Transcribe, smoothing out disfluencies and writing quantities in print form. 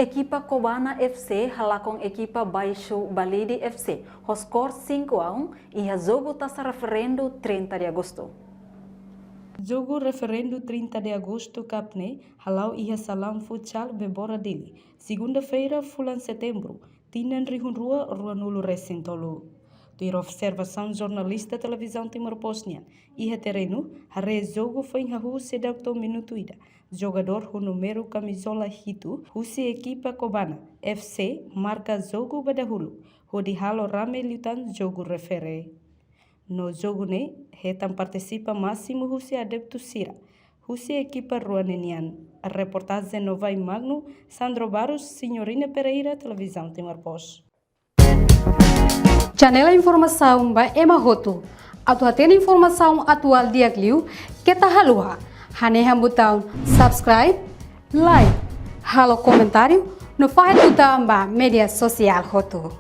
Equipa Cobana FC hala com equipa Baixo Balidi FC. O score 5-1 e a jogo está se referendo 30 de agosto. Jogo referendo 30 de agosto capne halau ia salam futsal bebora dele. Segunda-feira, fulan setembro, tinan rihunrua ruanulu recentolo. Tuir observação jornalista televisão Timor Bosnian. Ia terreno, hare jogo foi hahu sedakto minuto ida. Jogador o número camisola hitu, husi equipa Cobana FC marca jogo badahulu. Hodi halo rame lutan jogo refere. No jogo ne, retam participa máximo husi adepto Sira. Husi equipa Ruanenian. A reportagem no vai Magno, Sandro Barros, Senhorina Pereira, televisão Timor Post. Janela informação ba emahoto. Atu tem informação atual dia Gliu, que tá halua. Haneha botão subscribe, like, halo comentário, no faz botão ba mídia social hoto.